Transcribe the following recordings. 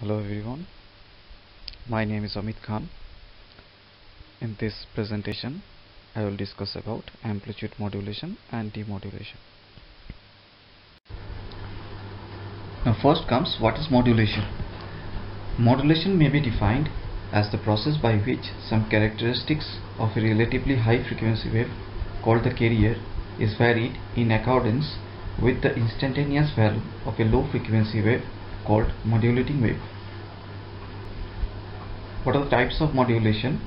Hello everyone, my name is Amit Khan. In this presentation, I will discuss about amplitude modulation and demodulation. Now first comes what is modulation. Modulation may be defined as the process by which some characteristics of a relatively high frequency wave called the carrier is varied in accordance with the instantaneous value of a low frequency wave called modulating wave. What are the types of modulation?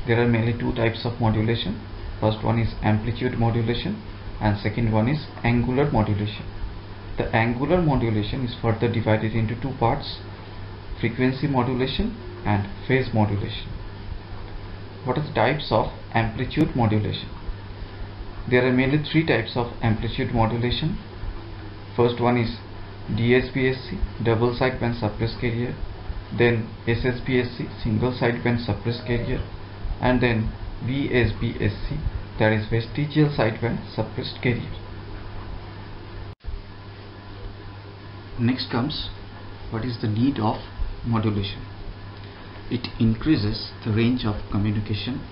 There are mainly two types of modulation. First one is amplitude modulation and second one is angular modulation. The angular modulation is further divided into two parts: frequency modulation and phase modulation. What are the types of amplitude modulation? There are mainly three types of amplitude modulation. First one is DSBSC, double sideband suppressed carrier, then SSBSC, single sideband suppressed carrier, and then DSBSC, that is vestigial sideband suppressed carrier. Next comes what is the need of modulation. It increases the range of communication,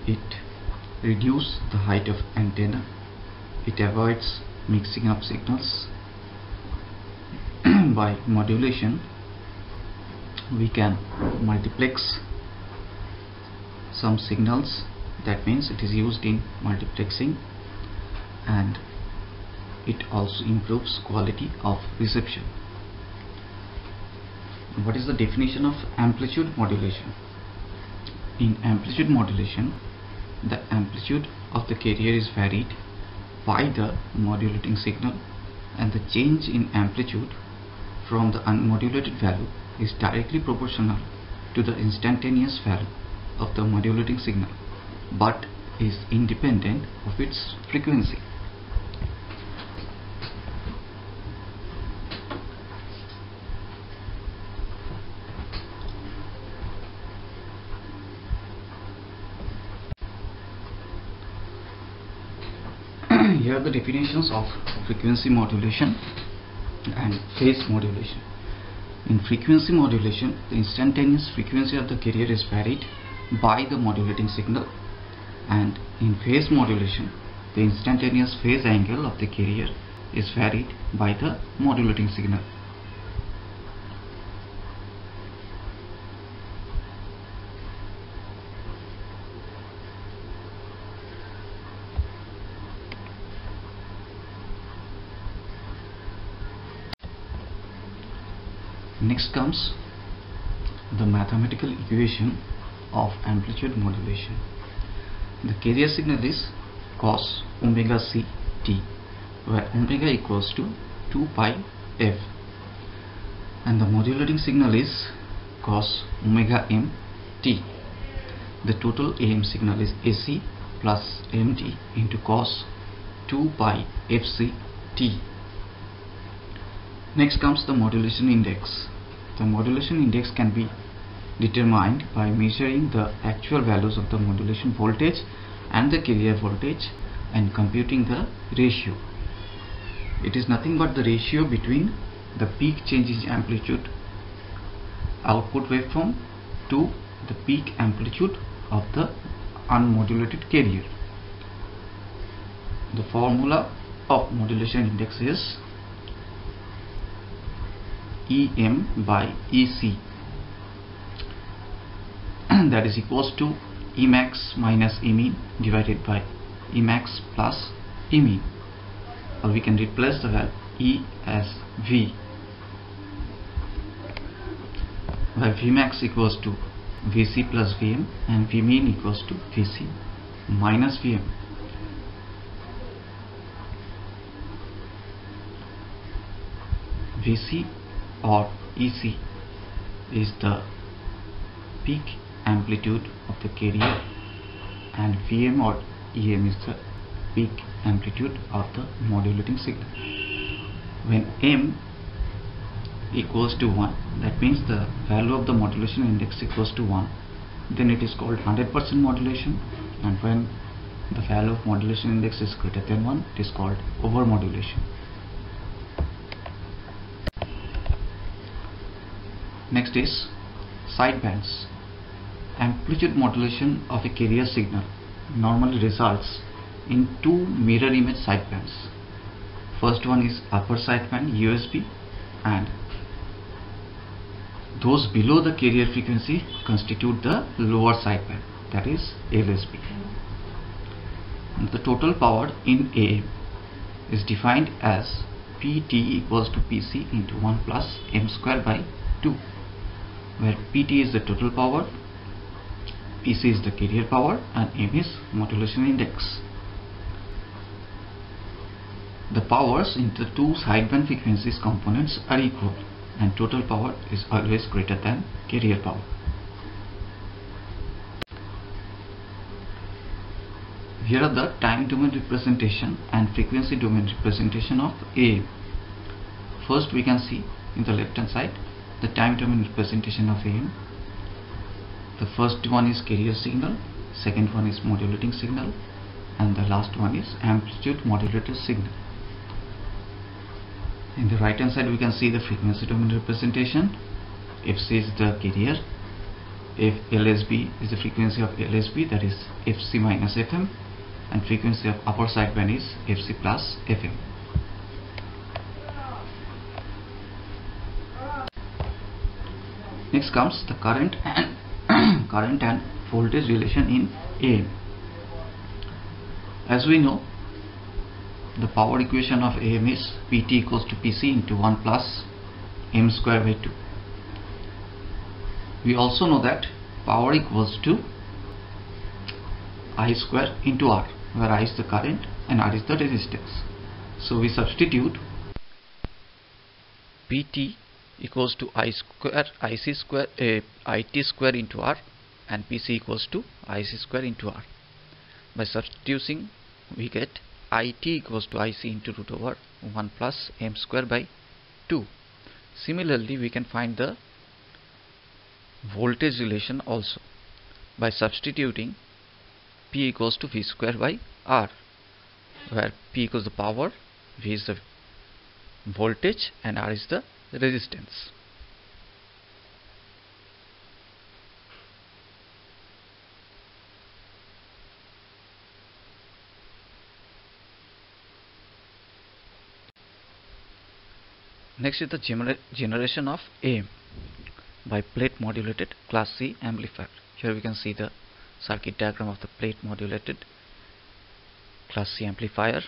it reduces the height of antenna, it avoids mixing up signals. By modulation we can multiplex some signals, that means it is used in multiplexing, and it also improves quality of reception. What is the definition of amplitude modulation? In amplitude modulation, the amplitude of the carrier is varied by the modulating signal, and the change in amplitude from the unmodulated value is directly proportional to the instantaneous value of the modulating signal, but is independent of its frequency. Here are the definitions of frequency modulation and phase modulation. In frequency modulation, the instantaneous frequency of the carrier is varied by the modulating signal, and in phase modulation, the instantaneous phase angle of the carrier is varied by the modulating signal. Next comes the mathematical equation of amplitude modulation. The carrier signal is cos omega c t, where omega equals to 2 pi f, and the modulating signal is cos omega m t. The total AM signal is AC plus MT into cos 2 pi fc t. Next comes the modulation index. The modulation index can be determined by measuring the actual values of the modulation voltage and the carrier voltage and computing the ratio. It is nothing but the ratio between the peak change in amplitude output waveform to the peak amplitude of the unmodulated carrier. The formula of modulation index is EM by EC, that is equals to Emax minus Emin divided by Emax plus Emin, or we can replace the value E as V, where Vmax equals to Vc plus Vm and Vmin equals to Vc minus Vm. Vc or EC is the peak amplitude of the carrier, and Vm or EM is the peak amplitude of the modulating signal. When M equals to 1, that means the value of the modulation index equals to 1, then it is called 100% modulation, and when the value of modulation index is greater than 1, it is called over modulation. Next is sidebands. Amplitude modulation of a carrier signal normally results in two mirror image sidebands. First one is upper sideband USB, and those below the carrier frequency constitute the lower sideband, that is LSB. And the total power in AM is defined as PT equals to PC into 1 plus M square by 2, where PT is the total power, PC is the carrier power, and M is modulation index. The powers in the two sideband frequencies components are equal, and total power is always greater than carrier power. Here are the time domain representation and frequency domain representation of AM. First, we can see in the left hand side the time domain representation of AM. The first one is carrier signal, second one is modulating signal, and the last one is amplitude modulated signal. In the right hand side we can see the frequency domain representation. FC is the carrier, if LSB is the frequency of LSB, that is FC minus FM, and frequency of upper sideband is FC plus FM. Next comes the current and voltage relation in AM. As we know, the power equation of AM is PT equals to PC into 1 plus M square by 2. We also know that power equals to I square into R, where I is the current and R is the resistance. So we substitute PT equals to I square IC square IT square into R, and PC equals to IC square into R. By substituting, we get IT equals to IC into root over 1 plus M square by 2. Similarly, we can find the voltage relation also by substituting P equals to V square by R, where P equals the power, V is the voltage, and R is the resistance. Next is the generation of AM by plate modulated class C amplifier. Here we can see the circuit diagram of the plate modulated class C amplifier.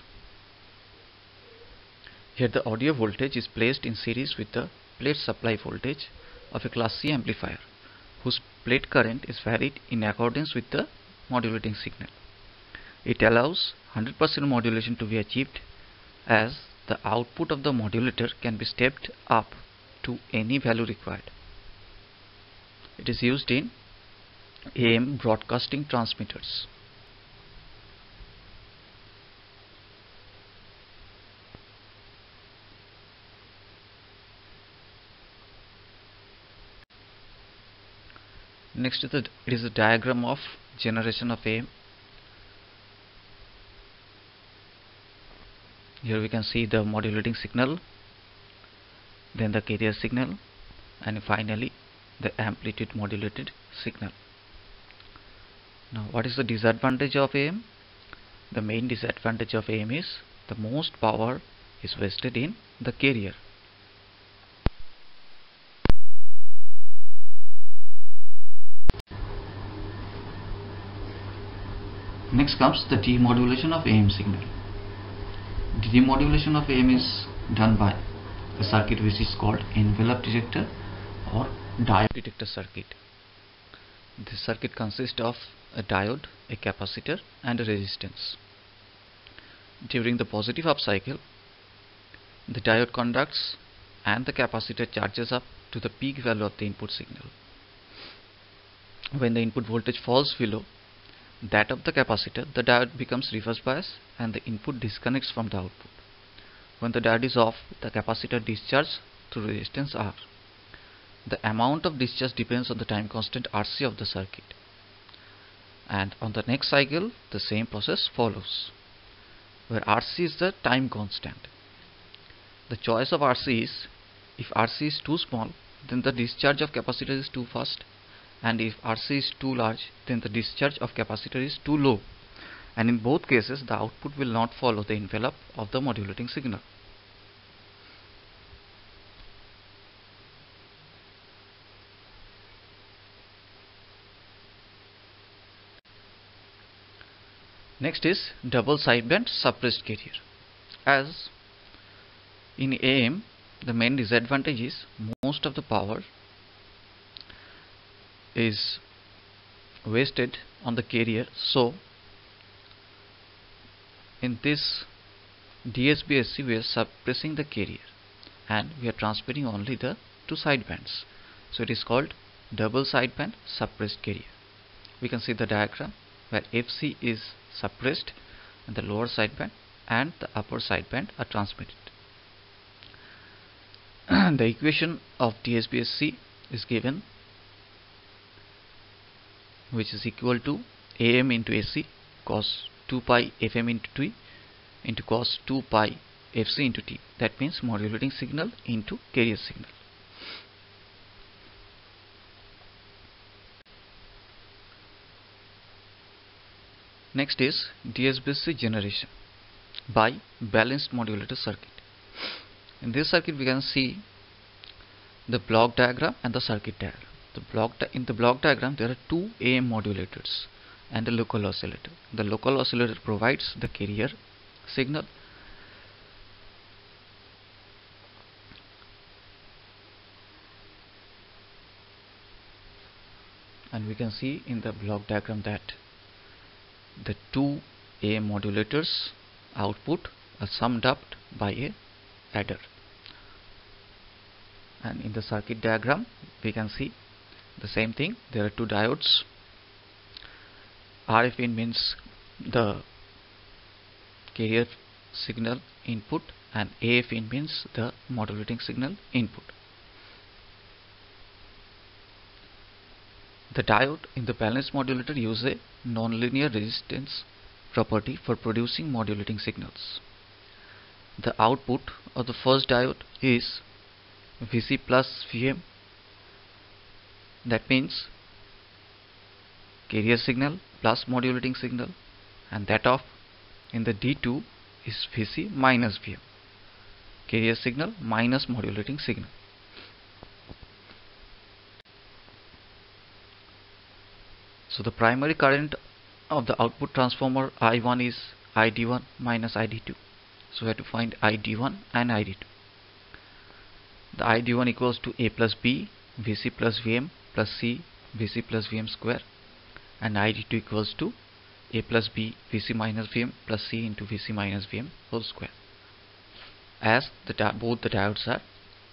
Here the audio voltage is placed in series with the plate supply voltage of a class C amplifier, whose plate current is varied in accordance with the modulating signal. It allows 100% modulation to be achieved, as the output of the modulator can be stepped up to any value required. It is used in AM broadcasting transmitters. Next it is a diagram of generation of AM. Here we can see the modulating signal, then the carrier signal, and finally the amplitude modulated signal. Now, what is the disadvantage of AM? The main disadvantage of AM is the most power is wasted in the carrier. Next comes the demodulation of AM signal. The demodulation of AM is done by a circuit which is called envelope detector or diode detector circuit. This circuit consists of a diode, a capacitor, and a resistance. During the positive up cycle, the diode conducts and the capacitor charges up to the peak value of the input signal. When the input voltage falls below that of the capacitor, the diode becomes reverse bias and the input disconnects from the output. When the diode is off, the capacitor discharges through resistance R. The amount of discharge depends on the time constant RC of the circuit. And on the next cycle, the same process follows, where RC is the time constant. The choice of RC is, if RC is too small, then the discharge of capacitor is too fast, and if RC is too large, then the discharge of capacitor is too low, and in both cases the output will not follow the envelope of the modulating signal. Next is double sideband suppressed carrier. As in AM, the main disadvantage is most of the power is wasted on the carrier. So in this DSBSC we are suppressing the carrier and we are transmitting only the two sidebands. So it is called double sideband suppressed carrier. We can see the diagram where FC is suppressed and the lower sideband and the upper sideband are transmitted. The equation of DSBSC is given, which is equal to AM into AC cos 2 pi FM into T into cos 2 pi FC into T. That means modulating signal into carrier signal. Next is DSBSC generation by balanced modulator circuit. In this circuit we can see the block diagram and the circuit diagram. In the block diagram there are two AM modulators and a local oscillator. The local oscillator provides the carrier signal, and we can see in the block diagram that the two AM modulators output are summed up by a adder. And in the circuit diagram we can see the same thing. There are two diodes. RF in means the carrier signal input and AF in means the modulating signal input. The diode in the balanced modulator uses a nonlinear resistance property for producing modulating signals. The output of the first diode is Vc plus Vm. That means carrier signal plus modulating signal, and that of in the D2 is Vc minus Vm, carrier signal minus modulating signal. So the primary current of the output transformer I1 is ID1 minus ID2. So we have to find ID1 and ID2. The ID1 equals to A plus B Vc plus Vm plus C Vc plus Vm square, and ID2 equals to A plus B Vc minus Vm plus C into Vc minus Vm whole square, as both the diodes are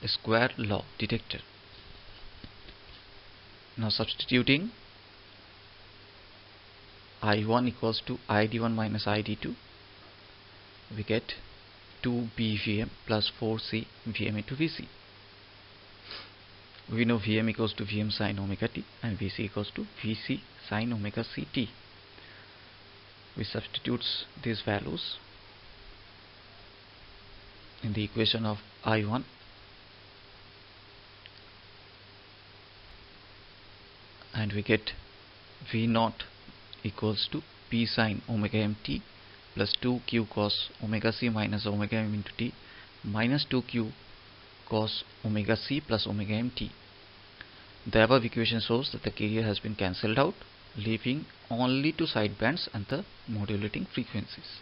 a square law detector. Now substituting I1 equals to ID1 minus ID2, we get 2B Vm plus 4C Vm into Vc. We know Vm equals to Vm sin omega t and Vc equals to Vc sin omega ct. We substitute these values in the equation of I1, and we get V0 equals to P sin omega mt plus 2q cos omega c minus omega m into t minus 2q cos omega c plus omega mt. The above equation shows that the carrier has been cancelled out, leaving only two sidebands and the modulating frequencies.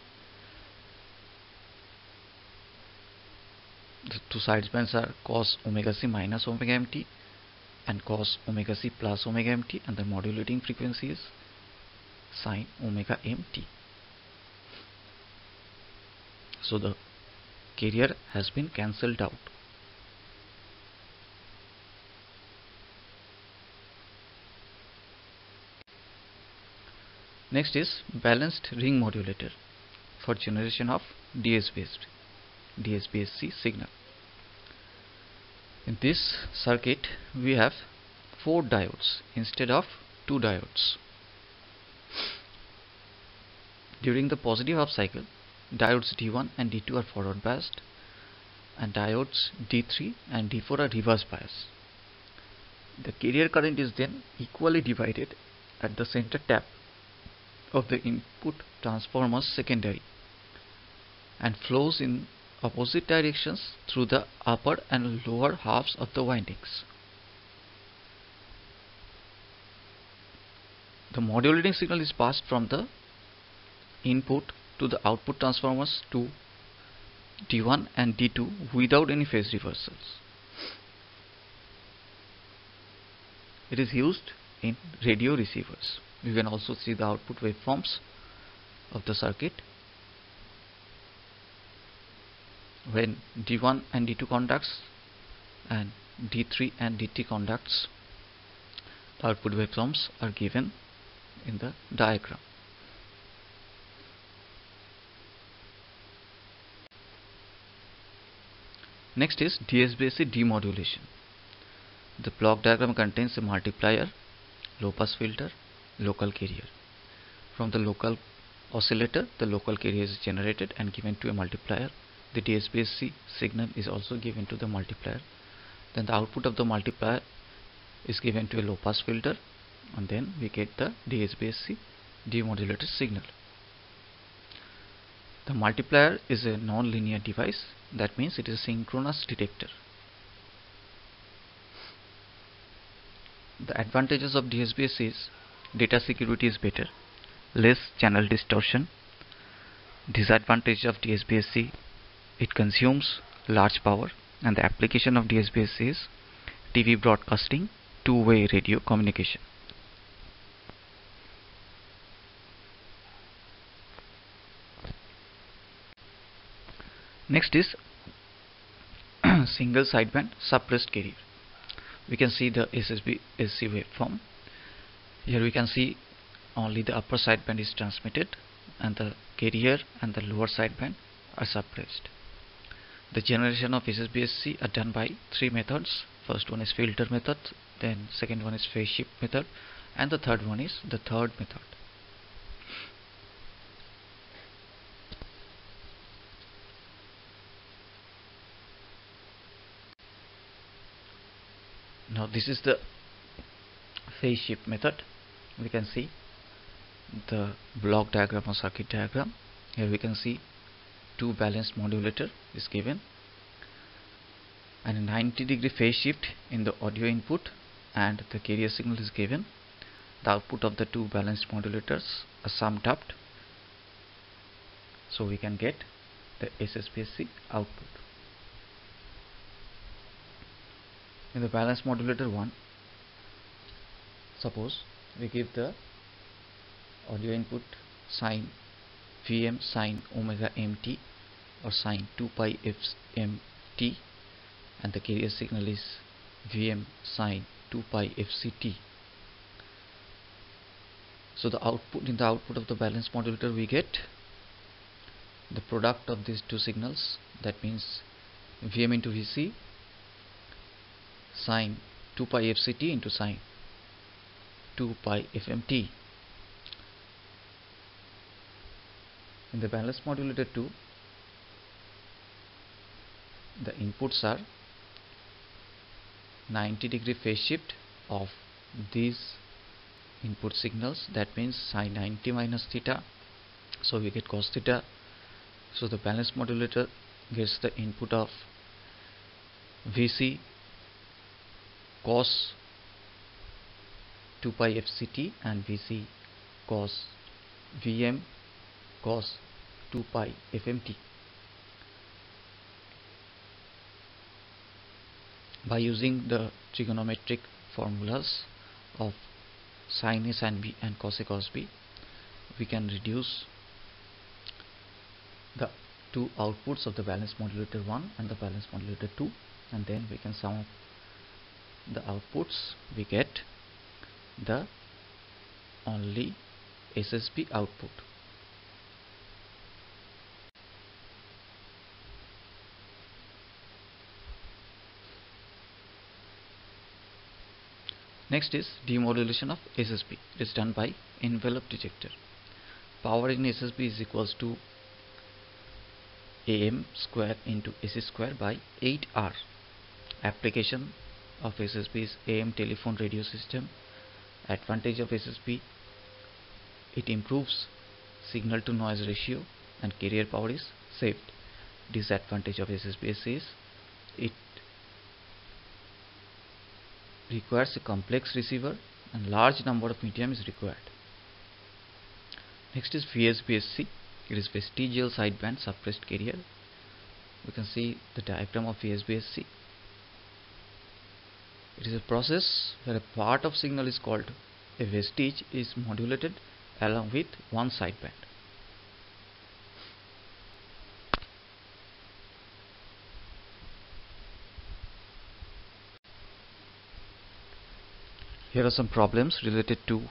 The two sidebands are cos omega c minus omega mt and cos omega c plus omega mt, and the modulating frequency is sin omega mt. So the carrier has been cancelled out. Next is balanced ring modulator for generation of DSBSC signal. In this circuit we have 4 diodes instead of 2 diodes. During the positive half cycle, diodes D1 and D2 are forward biased, and diodes D3 and D4 are reverse biased. The carrier current is then equally divided at the center tap of the input transformer's secondary and flows in opposite directions through the upper and lower halves of the windings. The modulating signal is passed from the input to the output transformers to D1 and D2 without any phase reversals. It is used in radio receivers. You can also see the output waveforms of the circuit. When D1 and D2 conducts and D3 and D3 conducts, the output waveforms are given in the diagram. Next is DSBSC Demodulation. The block diagram contains a multiplier, low pass filter, local carrier. From the local oscillator, the local carrier is generated and given to a multiplier. The DSBSC signal is also given to the multiplier. Then the output of the multiplier is given to a low pass filter, and then we get the DSBSC demodulated signal. The multiplier is a non-linear device. That means it is a synchronous detector. The advantages of DSBSC is data security is better, less channel distortion. Disadvantage of DSBSC, it consumes large power, and the application of DSBSC is TV broadcasting, two-way radio communication. Next is single sideband suppressed carrier. We can see the SSBSC waveform. Here we can see only the upper sideband is transmitted and the carrier and the lower sideband are suppressed. The generation of SSBSC are done by three methods. First one is filter method, then second one is phase shift method, and the third one is the third method. Now this is the phase shift method. We can see the block diagram or circuit diagram. Here we can see two balanced modulator is given and a 90-degree phase shift in the audio input, and the carrier signal is given. The output of the two balanced modulators are summed up, so we can get the SSBSC output. In the balanced modulator 1, suppose we give the audio input sine Vm sine omega mt or sine 2 pi fmt, and the carrier signal is Vm sine 2 pi fct. So the output, in the output of the balanced modulator, we get the product of these two signals, that means Vm into Vc sine 2 pi fct into sine 2 pi fmt. In the balanced modulator 2, the inputs are 90-degree phase shift of these input signals, that means sine 90 minus theta, so we get cos theta. So the balanced modulator gets the input of Vc cos 2 pi fct and Vc cos Vm cos 2 pi fmt. By using the trigonometric formulas of sin A sin B and cos A cos B, we can reduce the two outputs of the balanced modulator 1 and the balanced modulator 2, and then we can sum up the outputs. We get the only SSB output. Next is demodulation of SSB. It is done by envelope detector. Power in SSB is equals to AM square into AC square by 8R. Application of SSB is AM telephone radio system. Advantage of SSB: it improves signal to noise ratio and carrier power is saved. Disadvantage of SSBSC is it requires a complex receiver and large number of medium is required. Next is VSBSC. It is vestigial sideband suppressed carrier. We can see the diagram of VSBSC. It is a process where a part of signal is called a vestige is modulated along with one sideband. Here are some problems related to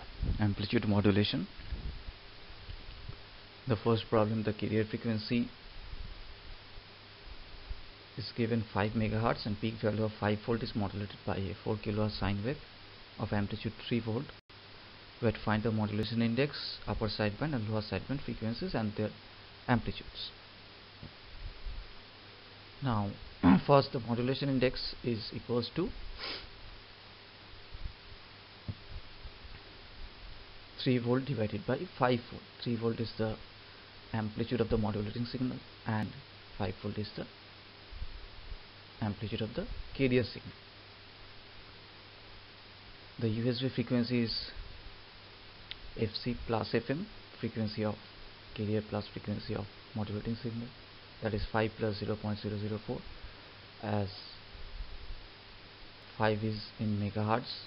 amplitude modulation. The first problem, the carrier frequency is given 5 MHz and peak value of 5 volt is modulated by a 4 kHz sine wave of amplitude 3 volt. We have to find the modulation index, upper sideband and lower sideband frequencies and their amplitudes. Now first, the modulation index is equals to 3 volt divided by 5 volt. 3 volt is the amplitude of the modulating signal and 5 volt is the amplitude of the carrier signal. The USB frequency is FC plus FM, frequency of carrier plus frequency of modulating signal, that is 5 plus 0.004, as 5 is in megahertz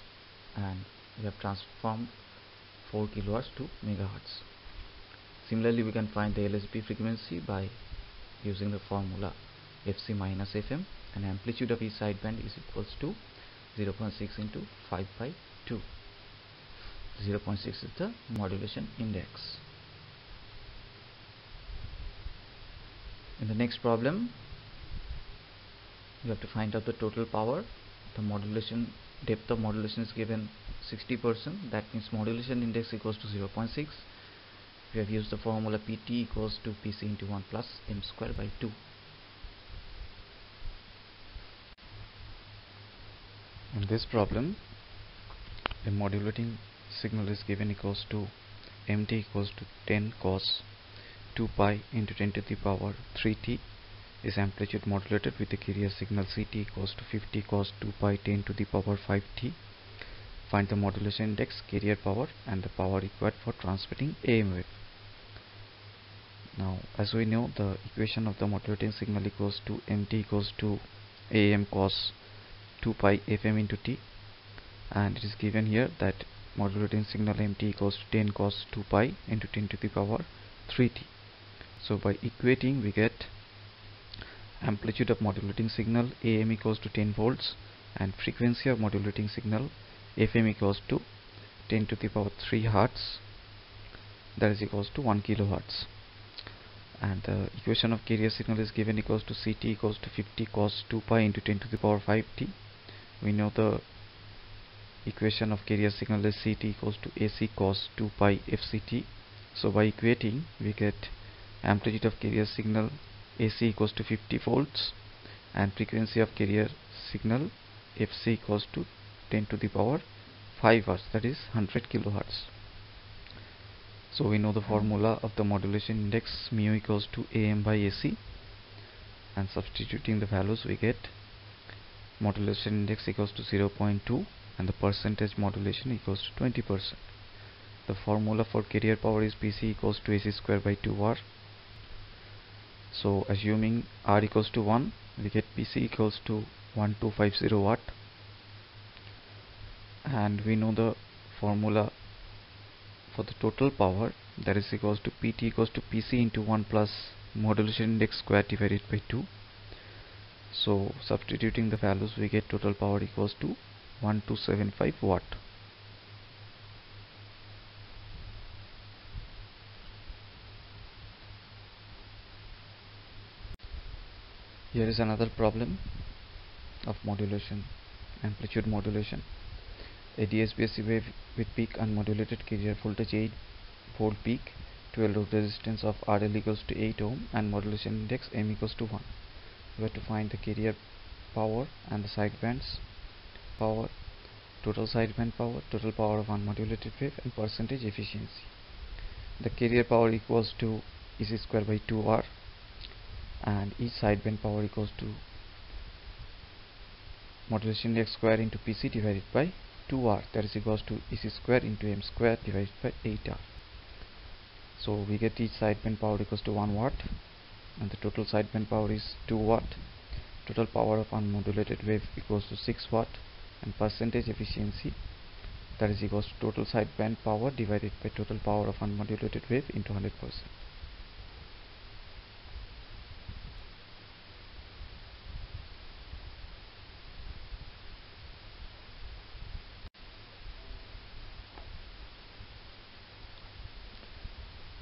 and we have transformed 4 kilohertz to megahertz. Similarly, we can find the LSB frequency by using the formula FC minus FM, and amplitude of each sideband is equals to 0.6 into 5 by 2. 0.6 is the modulation index. In the next problem, you have to find out the total power. The modulation depth of modulation is given 60%, that means modulation index equals to 0.6. We have used the formula PT equals to PC into 1 plus m square by 2. In this problem, the modulating signal is given equals to mt equals to 10 cos 2 pi into 10 to the power 3t is amplitude modulated with the carrier signal CT equals to 50 cos 2 pi 10 to the power 5t. Find the modulation index, carrier power and the power required for transmitting AM wave. Now, as we know, the equation of the modulating signal equals to mt equals to AM cos 2 pi FM into t, and it is given here that modulating signal mt equals to 10 cos 2 pi into 10 to the power 3t. So by equating, we get amplitude of modulating signal AM equals to 10 volts and frequency of modulating signal FM equals to 10 to the power 3 hertz, that is equals to 1 kilohertz. And the equation of carrier signal is given equals to CT equals to 50 cos 2 pi into 10 to the power 5t. We know the equation of carrier signal is CT equals to AC cos 2 pi FCT. So by equating, we get amplitude of carrier signal AC equals to 50 volts and frequency of carrier signal FC equals to 10 to the power 5 hertz, that is 100 kilohertz. So we know the formula of the modulation index, mu equals to AM by AC, and substituting the values we get modulation index equals to 0.2 and the percentage modulation equals to 20%. The formula for carrier power is PC equals to AC square by 2R. So assuming R equals to 1, we get PC equals to 1250 watt, and we know the formula for the total power, that is equals to PT equals to PC into 1 plus modulation index square divided by 2. So substituting the values, we get total power equals to 1275 watt. Here is another problem of modulation, amplitude modulation. A DSBSC wave with peak unmodulated carrier voltage 8 volt peak, 12 load resistance of RL equals to 8 ohm and modulation index M equals to 1. We have to find the carrier power and the sidebands. power, total sideband power, total power of unmodulated wave, and percentage efficiency. The carrier power equals to EC square by 2R, and each sideband power equals to modulation index square into PC divided by 2R, that is equals to EC square into M square divided by 8R. So we get each sideband power equals to 1 watt, and the total sideband power is 2 watt. Total power of unmodulated wave equals to 6 watt, and percentage efficiency, that is equals to total sideband power divided by total power of unmodulated wave into 100%.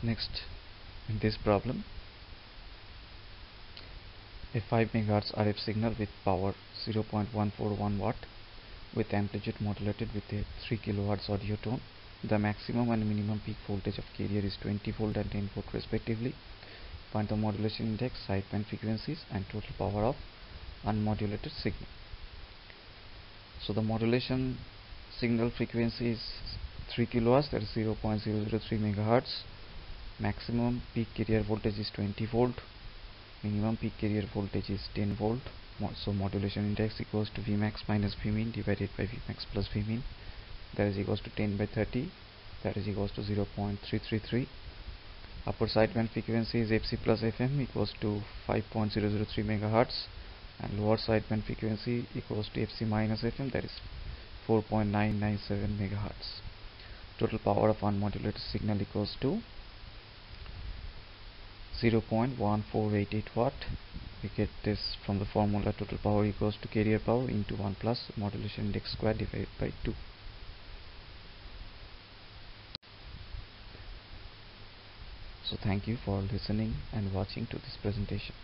Next, in this problem, a 5 MHz RF signal with power 0.141 watt with amplitude modulated with a 3 kHz audio tone. The maximum and minimum peak voltage of carrier is 20 volt and 10 volt respectively. Find the modulation index, sideband frequencies, and total power of unmodulated signal. So the modulation signal frequency is 3 kHz, that is 0.003 MHz. Maximum peak carrier voltage is 20 volt. Minimum peak carrier voltage is 10 volt. So modulation index equals to Vmax minus Vmin divided by Vmax plus Vmin, that is equals to 10 by 30, that is equals to 0.333. Upper sideband frequency is Fc plus Fm equals to 5.003 MHz, and lower sideband frequency equals to Fc minus Fm, that is 4.997 MHz. Total power of unmodulated signal equals to 0.1488 watt. We get this from the formula: total power equals to carrier power into 1 plus modulation index square divided by 2. So thank you for listening and watching to this presentation.